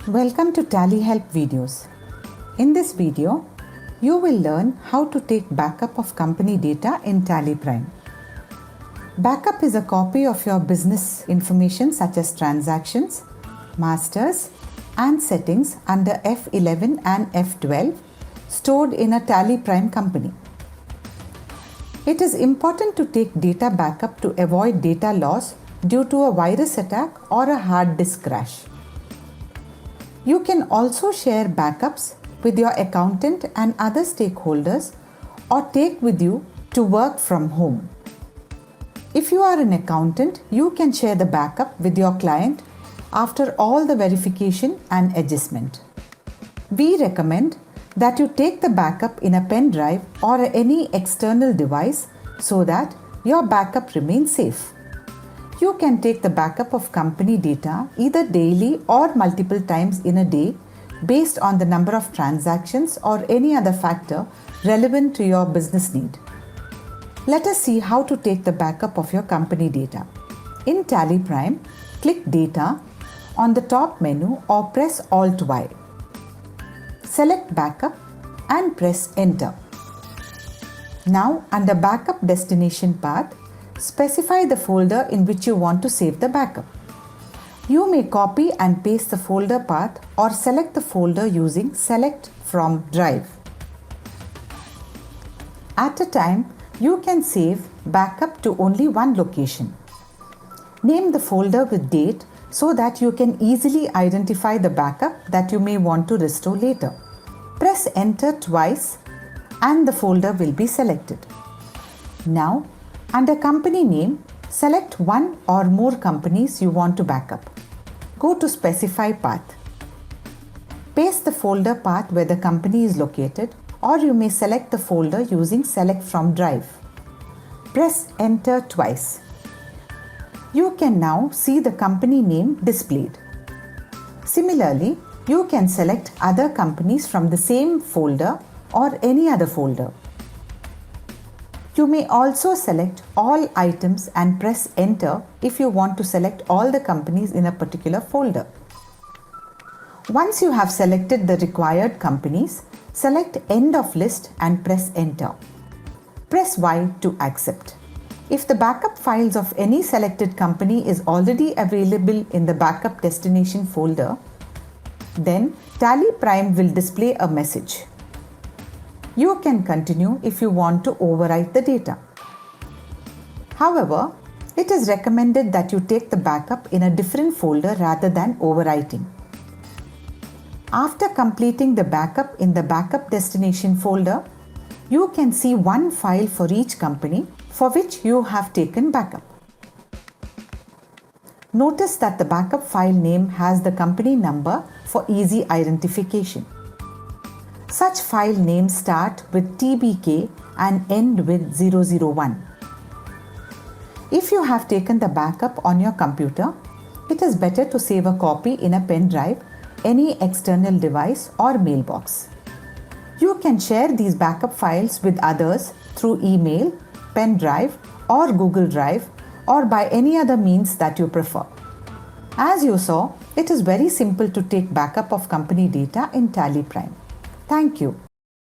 Welcome to Tally Help videos. In this video, you will learn how to take backup of company data in Tally Prime. Backup is a copy of your business information such as transactions, masters, and settings under F11 and F12 stored in a Tally Prime company. It is important to take data backup to avoid data loss due to a virus attack or a hard disk crash. You can also share backups with your accountant and other stakeholders or take with you to work from home. If you are an accountant, you can share the backup with your client after all the verification and adjustment. We recommend that you take the backup in a pen drive or any external device so that your backup remains safe. You can take the backup of company data either daily or multiple times in a day based on the number of transactions or any other factor relevant to your business need. Let us see how to take the backup of your company data. In Tally Prime, click Data on the top menu or press Alt-Y. Select Backup and press Enter. Now, under Backup Destination Path, specify the folder in which you want to save the backup. You may copy and paste the folder path or select the folder using Select from Drive. At a time, you can save backup to only one location. Name the folder with date so that you can easily identify the backup that you may want to restore later. Press Enter twice and the folder will be selected. Now, under company name, select one or more companies you want to backup. Go to Specify Path. Paste the folder path where the company is located, or you may select the folder using Select from Drive. Press Enter twice. You can now see the company name displayed. Similarly, you can select other companies from the same folder or any other folder. You may also select all items and press Enter if you want to select all the companies in a particular folder. Once you have selected the required companies, select End of List and press Enter. Press Y to accept. If the backup files of any selected company is already available in the backup destination folder, then Tally Prime will display a message. You can continue if you want to overwrite the data. However, it is recommended that you take the backup in a different folder rather than overwriting. After completing the backup in the backup destination folder, you can see one file for each company for which you have taken backup. Notice that the backup file name has the company number for easy identification. Such file names start with TBK and end with 001. If you have taken the backup on your computer, it is better to save a copy in a pen drive, any external device or mailbox. You can share these backup files with others through email, pen drive or Google Drive or by any other means that you prefer. As you saw, it is very simple to take backup of company data in Tally Prime. Thank you.